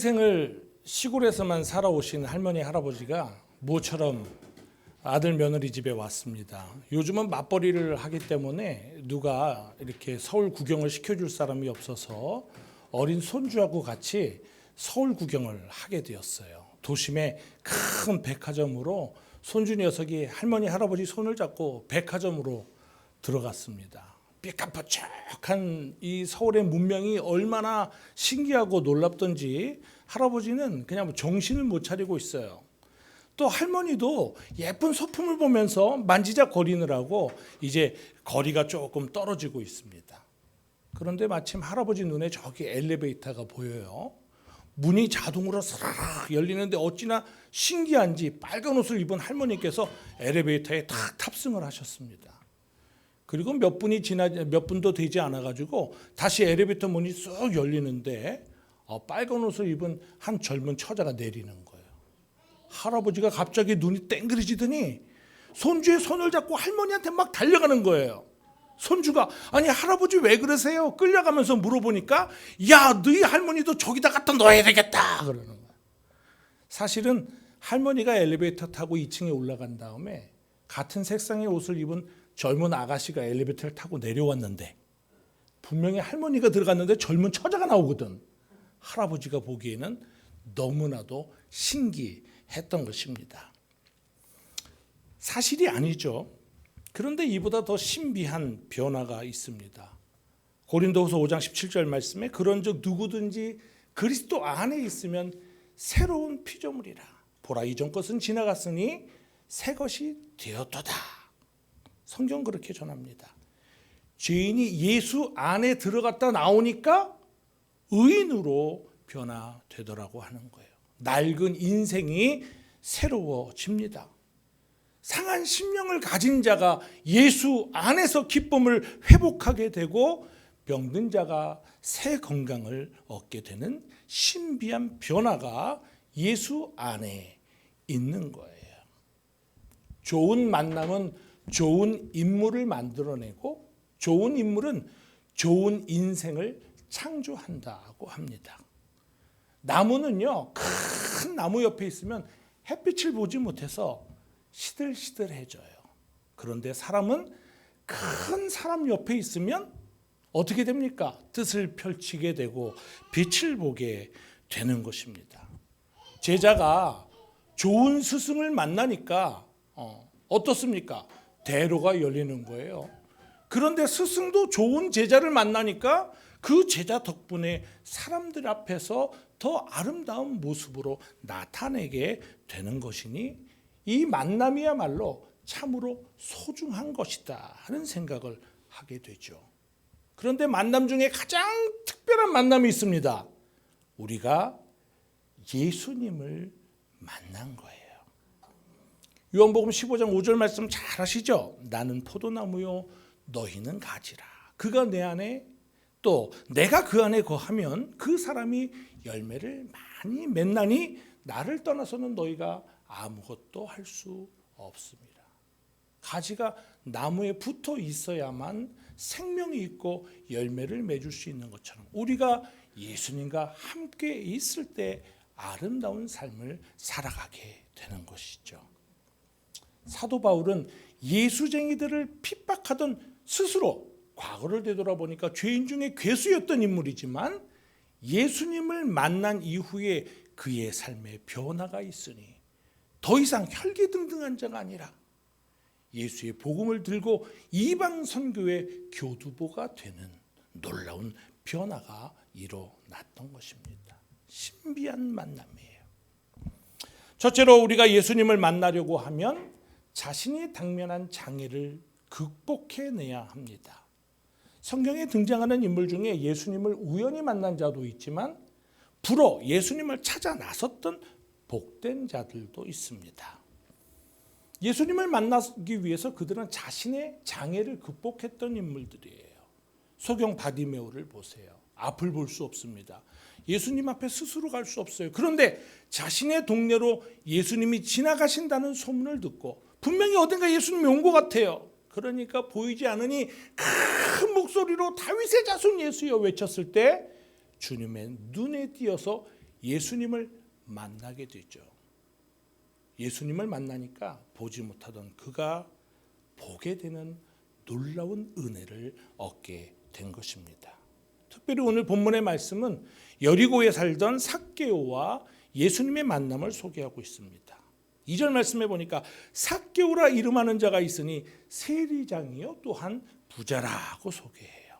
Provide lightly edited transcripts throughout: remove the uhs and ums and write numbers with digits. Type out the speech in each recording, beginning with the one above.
평생을 시골에서만 살아오신 할머니 할아버지가 모처럼 아들 며느리 집에 왔습니다. 요즘은 맞벌이를 하기 때문에 누가 이렇게 서울 구경을 시켜줄 사람이 없어서 어린 손주하고 같이 서울 구경을 하게 되었어요. 도심의 큰 백화점으로 손주 녀석이 할머니 할아버지 손을 잡고 백화점으로 들어갔습니다. 삐까뻔쩍한 이 서울의 문명이 얼마나 신기하고 놀랍던지 할아버지는 그냥 정신을 못 차리고 있어요. 또 할머니도 예쁜 소품을 보면서 만지작거리느라고 이제 거리가 조금 떨어지고 있습니다. 그런데 마침 할아버지 눈에 저기 엘리베이터가 보여요. 문이 자동으로 사락 열리는데 어찌나 신기한지 빨간 옷을 입은 할머니께서 엘리베이터에 탁 탑승을 하셨습니다. 그리고 몇 분도 되지 않아 가지고 다시 엘리베이터 문이 쑥 열리는데 빨간 옷을 입은 한 젊은 처자가 내리는 거예요. 할아버지가 갑자기 눈이 땡그리지더니 손주의 손을 잡고 할머니한테 막 달려가는 거예요. 손주가 아니 할아버지 왜 그러세요? 끌려가면서 물어보니까 야 너희 할머니도 저기다 갖다 넣어야 되겠다 그러는 거예요. 사실은 할머니가 엘리베이터 타고 2층에 올라간 다음에 같은 색상의 옷을 입은 젊은 아가씨가 엘리베이터를 타고 내려왔는데 분명히 할머니가 들어갔는데 젊은 처자가 나오거든. 할아버지가 보기에는 너무나도 신기했던 것입니다. 사실이 아니죠. 그런데 이보다 더 신비한 변화가 있습니다. 고린도후서 5장 17절 말씀에 그런즉 누구든지 그리스도 안에 있으면 새로운 피조물이라. 보라 이전 것은 지나갔으니 새 것이 되었도다. 성경 그렇게 전합니다. 죄인이 예수 안에 들어갔다 나오니까 의인으로 변화되더라고 하는 거예요. 낡은 인생이 새로워집니다. 상한 심령을 가진 자가 예수 안에서 기쁨을 회복하게 되고 병든 자가 새 건강을 얻게 되는 신비한 변화가 예수 안에 있는 거예요. 좋은 만남은 좋은 인물을 만들어내고 좋은 인물은 좋은 인생을 창조한다고 합니다. 나무는요, 큰 나무 옆에 있으면 햇빛을 보지 못해서 시들시들해져요. 그런데 사람은 큰 사람 옆에 있으면 어떻게 됩니까? 뜻을 펼치게 되고 빛을 보게 되는 것입니다. 제자가 좋은 스승을 만나니까 어떻습니까? 대로가 열리는 거예요. 그런데 스승도 좋은 제자를 만나니까 그 제자 덕분에 사람들 앞에서 더 아름다운 모습으로 나타내게 되는 것이니 이 만남이야말로 참으로 소중한 것이다 하는 생각을 하게 되죠. 그런데 만남 중에 가장 특별한 만남이 있습니다. 우리가 예수님을 만난 거예요. 요한복음 15장 5절 말씀 잘 아시죠? 나는 포도나무요 너희는 가지라. 그가 내 안에 또 내가 그 안에 거하면 그 사람이 열매를 많이 맺나니 나를 떠나서는 너희가 아무것도 할 수 없습니다. 가지가 나무에 붙어 있어야만 생명이 있고 열매를 맺을 수 있는 것처럼 우리가 예수님과 함께 있을 때 아름다운 삶을 살아가게 되는 것이죠. 사도 바울은 예수쟁이들을 핍박하던 스스로 과거를 되돌아보니까 죄인 중에 괴수였던 인물이지만 예수님을 만난 이후에 그의 삶에 변화가 있으니 더 이상 혈기등등한 자가 아니라 예수의 복음을 들고 이방 선교의 교두보가 되는 놀라운 변화가 일어났던 것입니다. 신비한 만남이에요. 첫째로 우리가 예수님을 만나려고 하면 자신이 당면한 장애를 극복해내야 합니다. 성경에 등장하는 인물 중에 예수님을 우연히 만난 자도 있지만 불어 예수님을 찾아 나섰던 복된 자들도 있습니다. 예수님을 만나기 위해서 그들은 자신의 장애를 극복했던 인물들이에요. 소경 바디메오를 보세요. 앞을 볼 수 없습니다. 예수님 앞에 스스로 갈 수 없어요. 그런데 자신의 동네로 예수님이 지나가신다는 소문을 듣고 분명히 어딘가 예수님이 온 것 같아요. 그러니까 보이지 않으니 큰 목소리로 다윗의 자손 예수여 외쳤을 때 주님의 눈에 띄어서 예수님을 만나게 되죠. 예수님을 만나니까 보지 못하던 그가 보게 되는 놀라운 은혜를 얻게 된 것입니다. 특별히 오늘 본문의 말씀은 여리고에 살던 삭개오와 예수님의 만남을 소개하고 있습니다. 2절 말씀에 보니까 삭개오라 이름하는 자가 있으니 세리장이요 또한 부자라고 소개해요.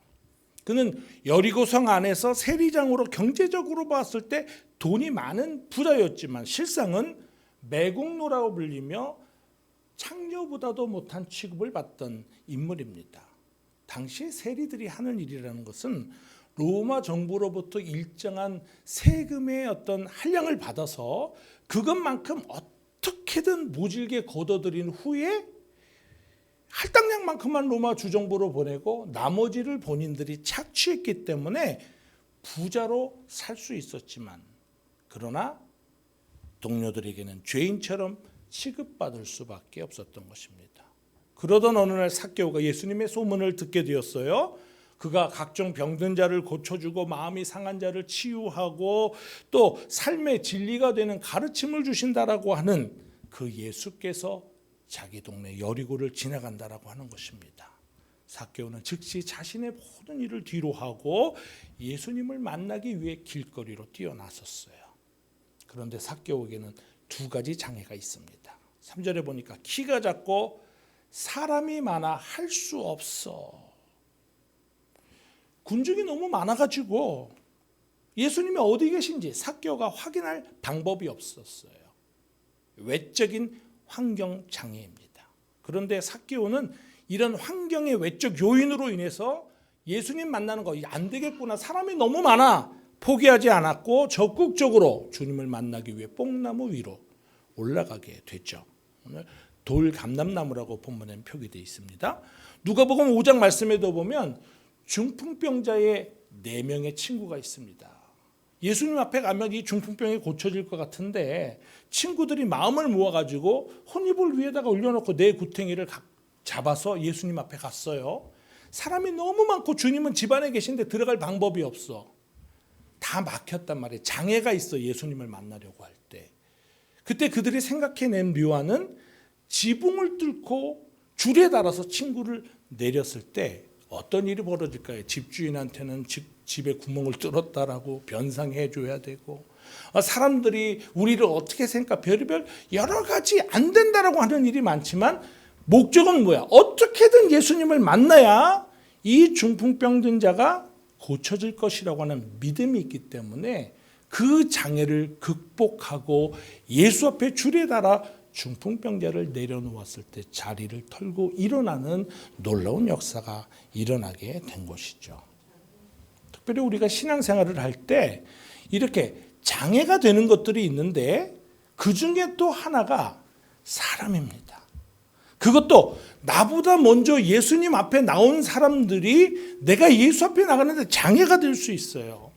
그는 여리고성 안에서 세리장으로 경제적으로 봤을 때 돈이 많은 부자였지만 실상은 매국노라고 불리며 창녀보다도 못한 취급을 받던 인물입니다. 당시 세리들이 하는 일이라는 것은 로마 정부로부터 일정한 세금의 어떤 한량을 받아서 그것만큼 어떻게든 모질게 걷어들인 후에 할당량만큼만 로마 주정부로 보내고 나머지를 본인들이 착취했기 때문에 부자로 살 수 있었지만, 그러나 동료들에게는 죄인처럼 취급받을 수밖에 없었던 것입니다. 그러던 어느 날 삭개오가 예수님의 소문을 듣게 되었어요. 그가 각종 병든 자를 고쳐주고 마음이 상한 자를 치유하고 또 삶의 진리가 되는 가르침을 주신다라고 하는 그 예수께서 자기 동네 여리고를 지나간다라고 하는 것입니다. 삭개오는 즉시 자신의 모든 일을 뒤로 하고 예수님을 만나기 위해 길거리로 뛰어나섰어요. 그런데 삭개오에게는 두 가지 장애가 있습니다. 3절에 보니까 키가 작고 사람이 많아 할 수 없어. 군중이 너무 많아가지고 예수님이 어디 계신지 삭개오가 확인할 방법이 없었어요. 외적인 환경 장애입니다. 그런데 삭개오는 이런 환경의 외적 요인으로 인해서 예수님 만나는 거 안 되겠구나, 사람이 너무 많아, 포기하지 않았고 적극적으로 주님을 만나기 위해 뽕나무 위로 올라가게 됐죠. 오늘 돌감람나무라고 본문에 표기되어 있습니다. 누가복음 5장 말씀에도 보면 중풍병자의 4명의 친구가 있습니다. 예수님 앞에 가면 이 중풍병이 고쳐질 것 같은데 친구들이 마음을 모아가지고 혼이불 위에다가 올려놓고 내 구탱이를 잡아서 예수님 앞에 갔어요. 사람이 너무 많고 주님은 집안에 계신데 들어갈 방법이 없어. 다 막혔단 말이에요. 장애가 있어. 예수님을 만나려고 할 때. 그때 그들이 생각해낸 묘안은 지붕을 뚫고 줄에 달아서 친구를 내렸을 때 어떤 일이 벌어질까요? 집주인한테는 집에 구멍을 뚫었다라고 변상해 줘야 되고, 사람들이 우리를 어떻게 생각할까, 별의별 여러 가지 안 된다라고 하는 일이 많지만 목적은 뭐야? 어떻게든 예수님을 만나야 이 중풍병든 자가 고쳐질 것이라고 하는 믿음이 있기 때문에 그 장애를 극복하고 예수 앞에 줄에 달아 중풍병자를 내려놓았을 때 자리를 털고 일어나는 놀라운 역사가 일어나게 된 것이죠. 특별히 우리가 신앙생활을 할 때 이렇게 장애가 되는 것들이 있는데 그 중에 또 하나가 사람입니다. 그것도 나보다 먼저 예수님 앞에 나온 사람들이 내가 예수 앞에 나가는데 장애가 될 수 있어요.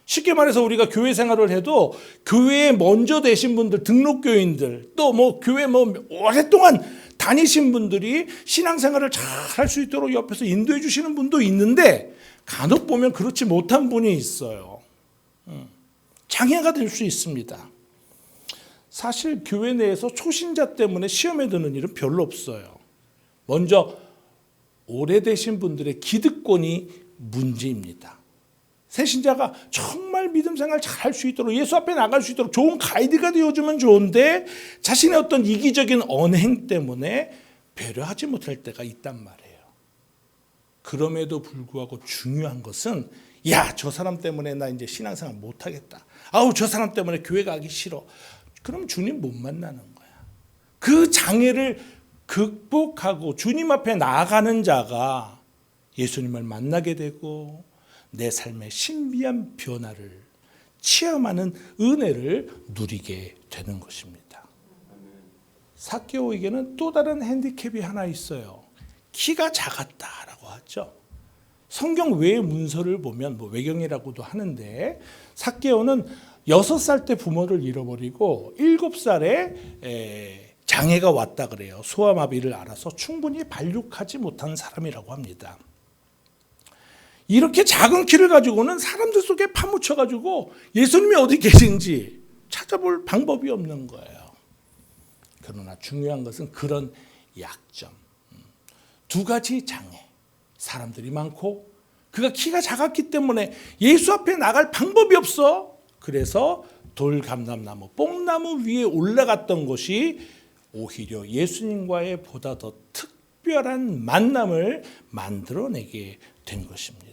쉽게 말해서 우리가 교회 생활을 해도 교회에 먼저 되신 분들, 등록교인들, 또 교회 오랫동안 다니신 분들이 신앙생활을 잘 할 수 있도록 옆에서 인도해 주시는 분도 있는데 간혹 보면 그렇지 못한 분이 있어요. 장애가 될 수 있습니다. 사실 교회 내에서 초신자 때문에 시험에 드는 일은 별로 없어요. 먼저 오래되신 분들의 기득권이 문제입니다. 새 신자가 정말 믿음 생활 잘 할 수 있도록 예수 앞에 나갈 수 있도록 좋은 가이드가 되어주면 좋은데 자신의 어떤 이기적인 언행 때문에 배려하지 못할 때가 있단 말이에요. 그럼에도 불구하고 중요한 것은 저 사람 때문에 나 이제 신앙생활 못하겠다. 저 사람 때문에 교회 가기 싫어. 그럼 주님 못 만나는 거야. 그 장애를 극복하고 주님 앞에 나아가는 자가 예수님을 만나게 되고 내 삶의 신비한 변화를 체험하는 은혜를 누리게 되는 것입니다. 삭개오에게는 또 다른 핸디캡이 하나 있어요. 키가 작았다라고 하죠. 성경 외의 문서를 보면 외경이라고도 하는데 삭개오는 6살 때 부모를 잃어버리고 7살에 장애가 왔다 그래요. 소아마비를 알아서 충분히 발육하지 못한 사람이라고 합니다. 이렇게 작은 키를 가지고는 사람들 속에 파묻혀가지고 예수님이 어디 계신지 찾아볼 방법이 없는 거예요. 그러나 중요한 것은 그런 약점, 두 가지 장애, 사람들이 많고 그가 키가 작았기 때문에 예수 앞에 나갈 방법이 없어. 그래서 돌감람나무, 뽕나무 위에 올라갔던 것이 오히려 예수님과의 보다 더 특별한 만남을 만들어내게 된 것입니다.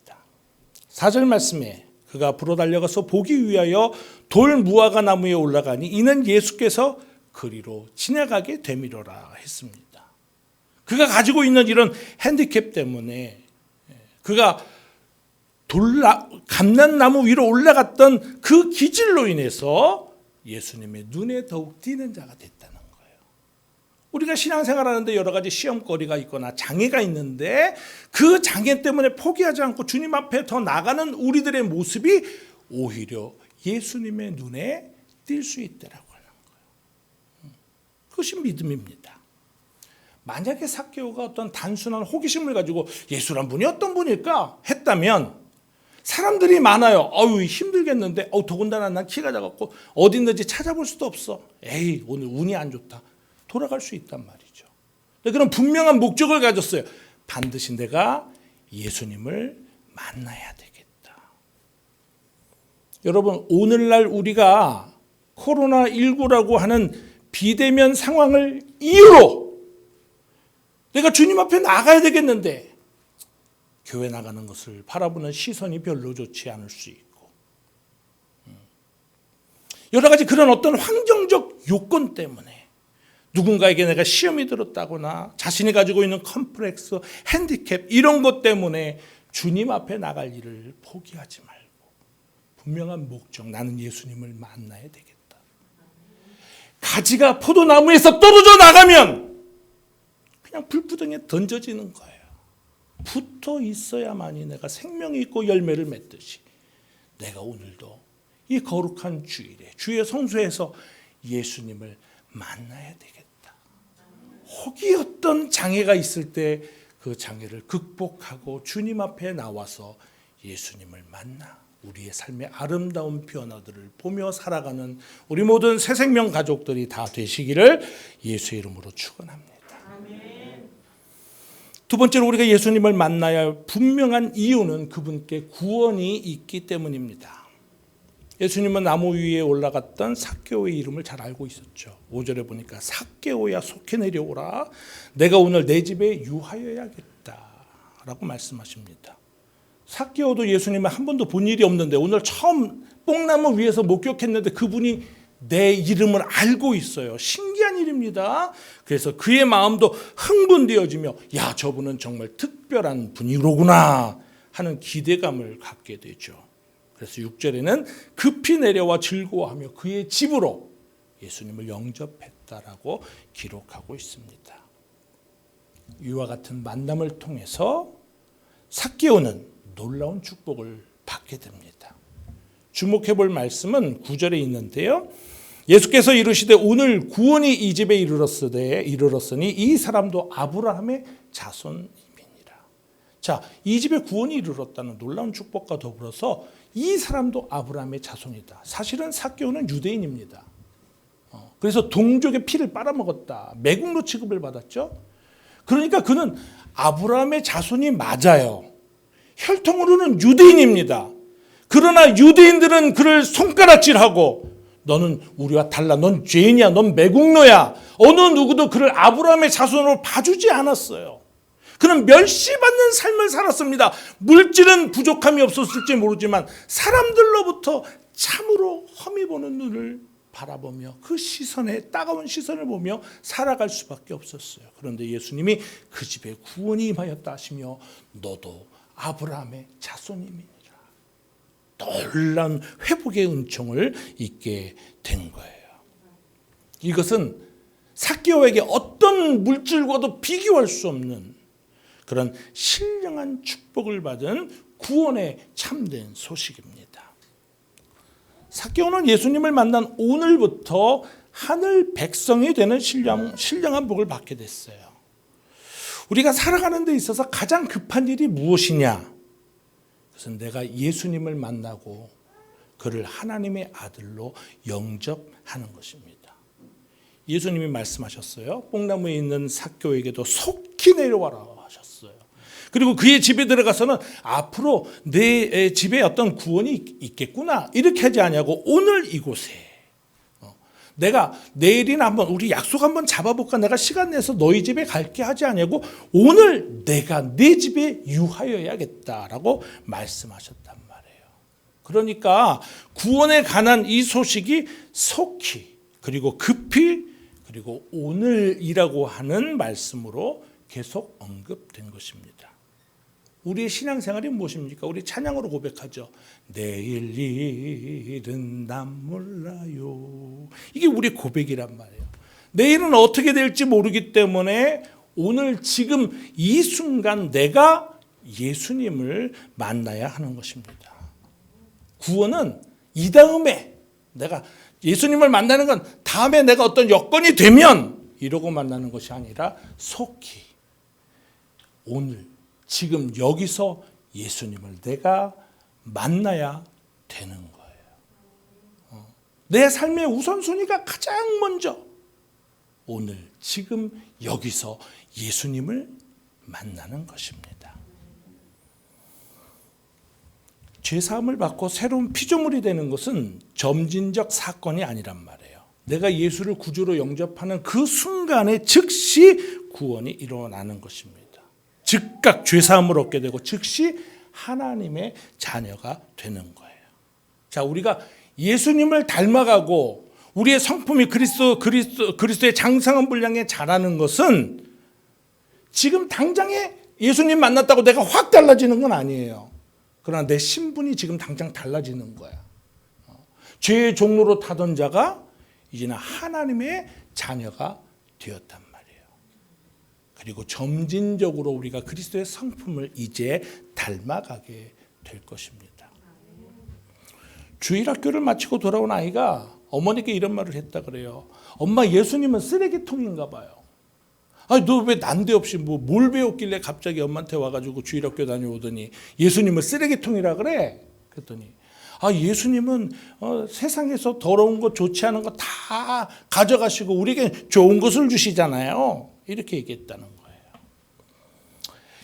4절 말씀에 그가 앞으로 달려가서 보기 위하여 돌무화과 나무에 올라가니 이는 예수께서 그리로 지나가게 되미로라 했습니다. 그가 가지고 있는 이런 핸디캡 때문에 그가 감람나무 위로 올라갔던 그 기질로 인해서 예수님의 눈에 더욱 띄는 자가 됐다는 거예요. 우리가 신앙생활하는데 여러 가지 시험거리가 있거나 장애가 있는데 그 장애 때문에 포기하지 않고 주님 앞에 더 나가는 우리들의 모습이 오히려 예수님의 눈에 띌 수 있다라고 하는 거예요. 그것이 믿음입니다. 만약에 삭개오가 어떤 단순한 호기심을 가지고 예수란 분이 어떤 분일까 했다면 사람들이 많아요. 아유 힘들겠는데, 더군다나 난 키가 작았고 어디 있는지 찾아볼 수도 없어. 에이 오늘 운이 안 좋다. 돌아갈 수 있단 말이죠. 그런 분명한 목적을 가졌어요. 반드시 내가 예수님을 만나야 되겠다. 여러분 오늘날 우리가 코로나19라고 하는 비대면 상황을 이유로 내가 주님 앞에 나가야 되겠는데 교회 나가는 것을 바라보는 시선이 별로 좋지 않을 수 있고 여러 가지 그런 어떤 환경적 요건 때문에 누군가에게 내가 시험이 들었다거나 자신이 가지고 있는 컴플렉스, 핸디캡 이런 것 때문에 주님 앞에 나갈 일을 포기하지 말고 분명한 목적, 나는 예수님을 만나야 되겠다. 가지가 포도나무에서 떨어져 나가면 그냥 불구덩이에 던져지는 거예요. 붙어 있어야만이 내가 생명이 있고 열매를 맺듯이 내가 오늘도 이 거룩한 주일에 주의 성소에서 예수님을 만나야 되겠다. 혹이 어떤 장애가 있을 때 그 장애를 극복하고 주님 앞에 나와서 예수님을 만나 우리의 삶의 아름다운 변화들을 보며 살아가는 우리 모든 새생명 가족들이 다 되시기를 예수의 이름으로 축원합니다. 두 번째로 우리가 예수님을 만나야 할 분명한 이유는 그분께 구원이 있기 때문입니다. 예수님은 나무 위에 올라갔던 삭개오의 이름을 잘 알고 있었죠. 5절에 보니까 삭개오야 속히 내려오라. 내가 오늘 내 집에 유하여야겠다 라고 말씀하십니다. 삭개오도 예수님을 한 번도 본 일이 없는데 오늘 처음 뽕나무 위에서 목격했는데 그분이 내 이름을 알고 있어요. 신기한 일입니다. 그래서 그의 마음도 흥분되어지며 야 저분은 정말 특별한 분이로구나 하는 기대감을 갖게 되죠. 그래서 6절에는 급히 내려와 즐거워하며 그의 집으로 예수님을 영접했다라고 기록하고 있습니다. 이와 같은 만남을 통해서 삭개오는 놀라운 축복을 받게 됩니다. 주목해 볼 말씀은 9절에 있는데요. 예수께서 이르시되 오늘 구원이 이 집에 이르렀으니 이 사람도 아브라함의 자손이니라. 자, 이 집에 구원이 이르렀다는 놀라운 축복과 더불어서 이 사람도 아브라함의 자손이다. 사실은 삭개오는 유대인입니다. 그래서 동족의 피를 빨아먹었다. 매국노 취급을 받았죠. 그러니까 그는 아브라함의 자손이 맞아요. 혈통으로는 유대인입니다. 그러나 유대인들은 그를 손가락질하고 너는 우리와 달라. 넌 죄인이야. 넌 매국노야. 어느 누구도 그를 아브라함의 자손으로 봐주지 않았어요. 그는 멸시받는 삶을 살았습니다. 물질은 부족함이 없었을지 모르지만 사람들로부터 참으로 험히 보는 눈을 바라보며 그 시선에 따가운 시선을 보며 살아갈 수밖에 없었어요. 그런데 예수님이 그 집에 구원이 임하였다 하시며 너도 아브라함의 자손임이니라. 놀라운 회복의 은총을 입게 된 거예요. 이것은 삭개오에게 어떤 물질과도 비교할 수 없는 그런 신령한 축복을 받은 구원의 참된 소식입니다. 삭개오는 예수님을 만난 오늘부터 하늘 백성이 되는 신령한 복을 받게 됐어요. 우리가 살아가는 데 있어서 가장 급한 일이 무엇이냐? 그래서 내가 예수님을 만나고 그를 하나님의 아들로 영접하는 것입니다. 예수님이 말씀하셨어요. 뽕나무에 있는 삭개오에게도 속히 내려와라 하셨어요. 그리고 그의 집에 들어가서는 앞으로 내 집에 어떤 구원이 있겠구나 이렇게 하지 아니하고 오늘 이곳에 내가 내일이나 한번 우리 약속 한번 잡아볼까, 내가 시간 내서 너희 집에 갈게 하지 아니하고 오늘 내가 내 집에 유하여야겠다라고 말씀하셨단 말이에요. 그러니까 구원에 관한 이 소식이 속히 그리고 급히 그리고 오늘이라고 하는 말씀으로 계속 언급된 것입니다. 우리의 신앙생활이 무엇입니까? 우리 찬양으로 고백하죠. 내일 일은 난 몰라요. 이게 우리 고백이란 말이에요. 내일은 어떻게 될지 모르기 때문에 오늘 지금 이 순간 내가 예수님을 만나야 하는 것입니다. 구원은 이 다음에 내가 예수님을 만나는 건 다음에 내가 어떤 여건이 되면 이러고 만나는 것이 아니라 속히 오늘 지금 여기서 예수님을 내가 만나야 되는 거예요. 내 삶의 우선순위가 가장 먼저 오늘 지금 여기서 예수님을 만나는 것입니다. 죄사함을 받고 새로운 피조물이 되는 것은 점진적 사건이 아니란 말이에요. 내가 예수를 구주로 영접하는 그 순간에 즉시 구원이 일어나는 것입니다. 즉각 죄사함을 얻게 되고 즉시 하나님의 자녀가 되는 거예요. 자, 우리가 예수님을 닮아가고 우리의 성품이 그리스도의 장성한 분량에 자라는 것은 지금 당장에 예수님 만났다고 내가 확 달라지는 건 아니에요. 그러나 내 신분이 지금 당장 달라지는 거야. 죄의 종로로 타던 자가 이제는 하나님의 자녀가 되었단 말이에요. 그리고 점진적으로 우리가 그리스도의 성품을 이제 닮아가게 될 것입니다. 주일학교를 마치고 돌아온 아이가 어머니께 이런 말을 했다 그래요. 엄마, 예수님은 쓰레기통인가 봐요. 아니, 너 왜 난데없이 뭘 배웠길래 갑자기 엄마한테 와가지고 주일학교 다녀오더니 예수님을 쓰레기통이라 그래? 그랬더니 예수님은 세상에서 더러운 것, 좋지 않은 것 다 가져가시고 우리에게 좋은 것을 주시잖아요. 이렇게 얘기했다는 거예요.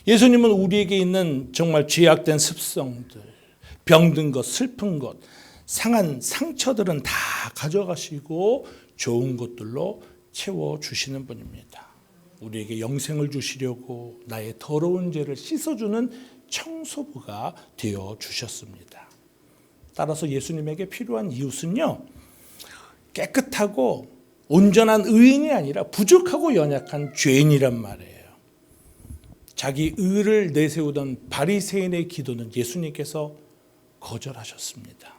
예수님은 우리에게 있는 정말 죄악된 습성들, 병든 것, 슬픈 것, 상한 상처들은 다 가져가시고 좋은 것들로 채워주시는 분입니다. 우리에게 영생을 주시려고 나의 더러운 죄를 씻어주는 청소부가 되어주셨습니다. 따라서 예수님에게 필요한 이웃은요, 깨끗하고 온전한 의인이 아니라 부족하고 연약한 죄인이란 말이에요. 자기 의를 내세우던 바리새인의 기도는 예수님께서 거절하셨습니다.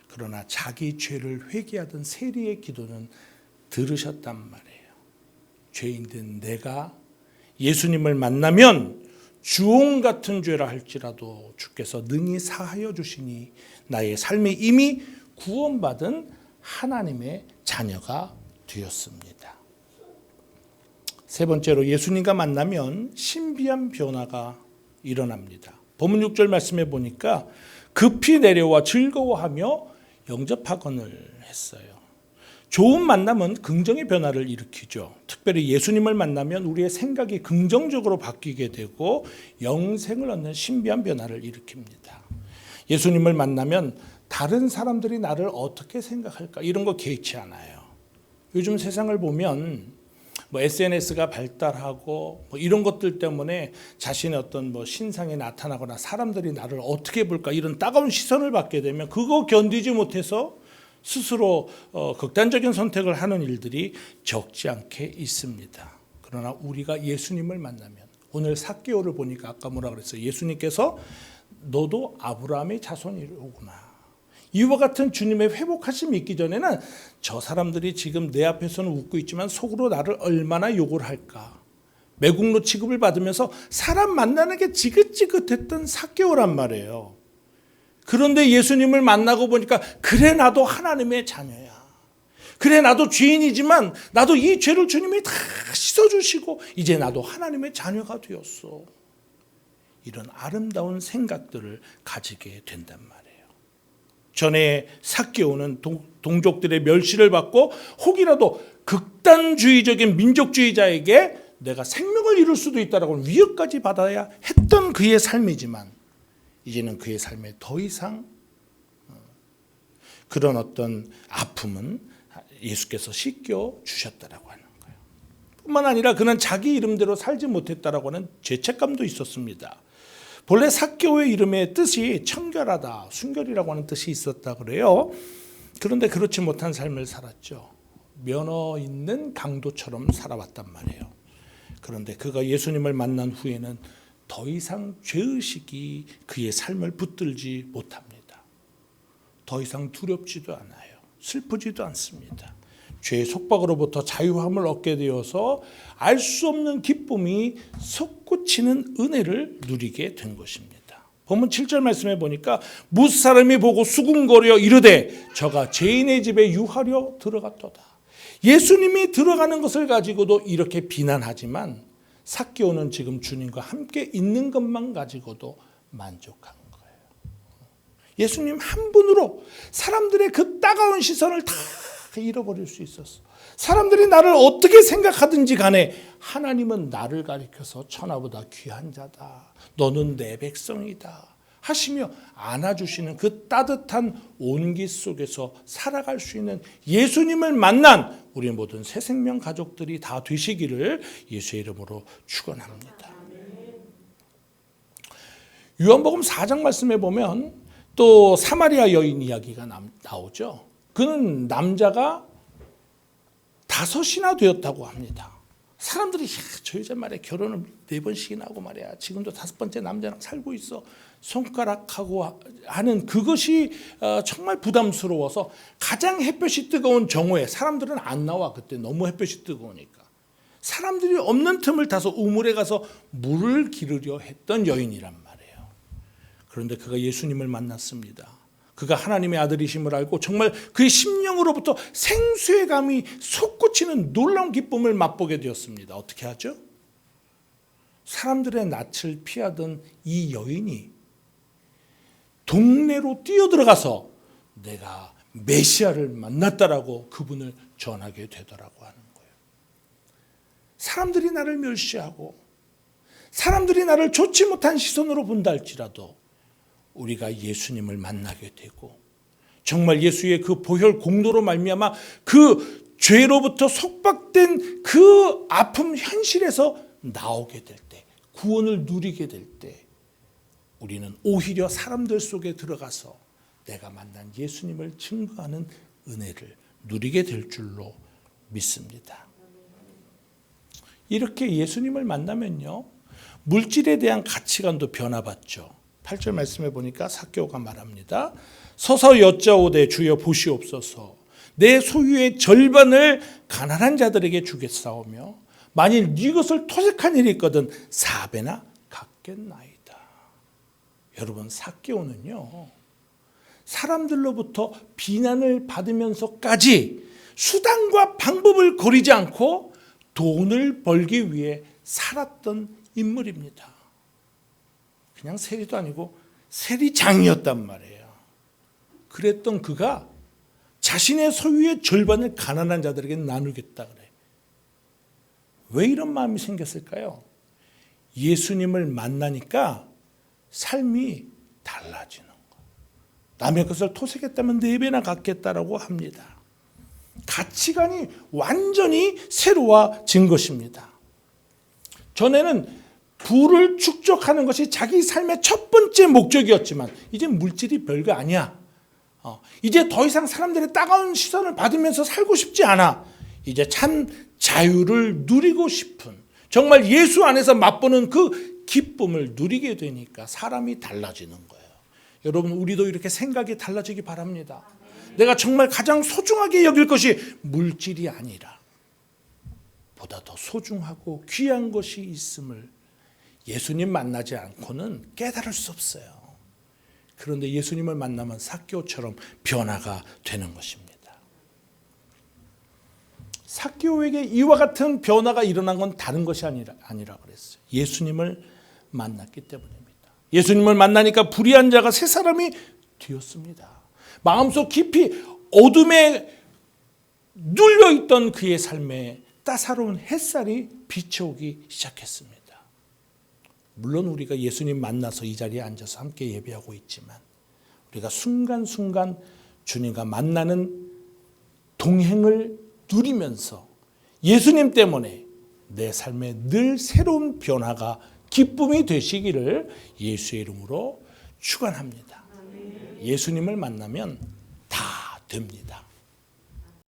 그러나 자기 죄를 회개하던 세리의 기도는 들으셨단 말이에요. 죄인된 내가 예수님을 만나면 주홍 같은 죄라 할지라도 주께서 능히 사하여 주시니 나의 삶이 이미 구원받은 하나님의 자녀가 되었습니다. 세 번째로 예수님과 만나면 신비한 변화가 일어납니다. 본문 6절 말씀해 보니까 급히 내려와 즐거워하며 영접하건을 했어요. 좋은 만남은 긍정의 변화를 일으키죠. 특별히 예수님을 만나면 우리의 생각이 긍정적으로 바뀌게 되고 영생을 얻는 신비한 변화를 일으킵니다. 예수님을 만나면 다른 사람들이 나를 어떻게 생각할까 이런 거 개의치 않아요. 요즘 세상을 보면 SNS가 발달하고 이런 것들 때문에 자신의 어떤 신상이 나타나거나 사람들이 나를 어떻게 볼까 이런 따가운 시선을 받게 되면 그거 견디지 못해서 스스로 극단적인 선택을 하는 일들이 적지 않게 있습니다. 그러나 우리가 예수님을 만나면 오늘 삭개오를 보니까 아까 뭐라 그랬어요? 예수님께서 너도 아브라함의 자손이로구나. 이와 같은 주님의 회복하심이 있기 전에는 저 사람들이 지금 내 앞에서는 웃고 있지만 속으로 나를 얼마나 욕을 할까. 매국노 취급을 받으면서 사람 만나는 게 지긋지긋했던 삭개오란 말이에요. 그런데 예수님을 만나고 보니까 그래 나도 하나님의 자녀야. 그래 나도 죄인이지만 나도 이 죄를 주님이 다 씻어주시고 이제 나도 하나님의 자녀가 되었어. 이런 아름다운 생각들을 가지게 된단 말이에요. 전에 삭개오는 동족들의 멸시를 받고 혹이라도 극단주의적인 민족주의자에게 내가 생명을 잃을 수도 있다라고 위협까지 받아야 했던 그의 삶이지만 이제는 그의 삶에 더 이상 그런 어떤 아픔은 예수께서 씻겨 주셨다라고 하는 거예요. 뿐만 아니라 그는 자기 이름대로 살지 못했다라고 하는 죄책감도 있었습니다. 본래 삭개오의 이름의 뜻이 청결하다, 순결이라고 하는 뜻이 있었다 그래요. 그런데 그렇지 못한 삶을 살았죠. 면허 있는 강도처럼 살아왔단 말이에요. 그런데 그가 예수님을 만난 후에는 더 이상 죄의식이 그의 삶을 붙들지 못합니다. 더 이상 두렵지도 않아요. 슬프지도 않습니다. 죄의 속박으로부터 자유함을 얻게 되어서 알 수 없는 기쁨이 솟구치는 은혜를 누리게 된 것입니다. 본문 7절 말씀해 보니까 무사람이 보고 수군거려 이르되 저가 죄인의 집에 유하려 들어갔도다. 예수님이 들어가는 것을 가지고도 이렇게 비난하지만 삭개오는 지금 주님과 함께 있는 것만 가지고도 만족한 거예요. 예수님 한 분으로 사람들의 그 따가운 시선을 다 잃어버릴 수 있었어. 사람들이 나를 어떻게 생각하든지 간에 하나님은 나를 가리켜서 천하보다 귀한 자다. 너는 내 백성이다. 하시며 안아주시는 그 따뜻한 온기 속에서 살아갈 수 있는 예수님을 만난 우리 모든 새생명 가족들이 다 되시기를 예수의 이름으로 축원합니다. 요한복음 4장 말씀에 보면 또 사마리아 여인 이야기가 나오죠. 그는 남자가 5이나 되었다고 합니다. 사람들이 저 여자 말이야 결혼을 4번씩이나 하고 말이야 지금도 5번째 남자랑 살고 있어 손가락하고 하는 그것이 정말 부담스러워서 가장 햇볕이 뜨거운 정오에 사람들은 안 나와. 그때 너무 햇볕이 뜨거우니까 사람들이 없는 틈을 타서 우물에 가서 물을 기르려 했던 여인이란 말이에요. 그런데 그가 예수님을 만났습니다. 그가 하나님의 아들이심을 알고 정말 그의 심령으로부터 생수의 감이 솟구치는 놀라운 기쁨을 맛보게 되었습니다. 어떻게 하죠? 사람들의 낯을 피하던 이 여인이 동네로 뛰어들어가서 내가 메시아를 만났다라고 그분을 전하게 되더라고 하는 거예요. 사람들이 나를 멸시하고 사람들이 나를 좋지 못한 시선으로 본다 할지라도 우리가 예수님을 만나게 되고 정말 예수의 그 보혈 공로로 말미암아 그 죄로부터 속박된 그 아픔 현실에서 나오게 될 때, 구원을 누리게 될 때 우리는 오히려 사람들 속에 들어가서 내가 만난 예수님을 증거하는 은혜를 누리게 될 줄로 믿습니다. 이렇게 예수님을 만나면요, 물질에 대한 가치관도 변화받죠. 8절 말씀해 보니까 삭개오가 말합니다. 서서 여짜오되 주여 보시옵소서. 내 소유의 절반을 가난한 자들에게 주겠사오며 만일 네 것을 토색한 일이 있거든 4배나 갚겠나이다. 여러분, 삭개오는요 사람들로부터 비난을 받으면서까지 수단과 방법을 고리지 않고 돈을 벌기 위해 살았던 인물입니다. 그냥 세리도 아니고 세리장이었단 말이에요. 그랬던 그가 자신의 소유의 절반을 가난한 자들에게 나누겠다 그래. 왜 이런 마음이 생겼을까요? 예수님을 만나니까 삶이 달라지는 거. 남의 것을 토색했다면 4배나 갚겠다라고 합니다. 가치관이 완전히 새로워진 것입니다. 전에는 부를 축적하는 것이 자기 삶의 첫 번째 목적이었지만 이제 물질이 별거 아니야. 이제 더 이상 사람들의 따가운 시선을 받으면서 살고 싶지 않아. 이제 참 자유를 누리고 싶은, 정말 예수 안에서 맛보는 그 기쁨을 누리게 되니까 사람이 달라지는 거예요. 여러분, 우리도 이렇게 생각이 달라지기 바랍니다. 내가 정말 가장 소중하게 여길 것이 물질이 아니라 보다 더 소중하고 귀한 것이 있음을 예수님 만나지 않고는 깨달을 수 없어요. 그런데 예수님을 만나면 삭개오처럼 변화가 되는 것입니다. 삭개오에게 이와 같은 변화가 일어난 건 다른 것이 아니라 그랬어요. 예수님을 만났기 때문입니다. 예수님을 만나니까 불의한 자가 새 사람이 되었습니다. 마음속 깊이 어둠에 눌려있던 그의 삶에 따사로운 햇살이 비춰오기 시작했습니다. 물론 우리가 예수님 만나서 이 자리에 앉아서 함께 예배하고 있지만 우리가 순간순간 주님과 만나는 동행을 누리면서 예수님 때문에 내 삶에 늘 새로운 변화가 기쁨이 되시기를 예수의 이름으로 축원합니다. 예수님을 만나면 다 됩니다.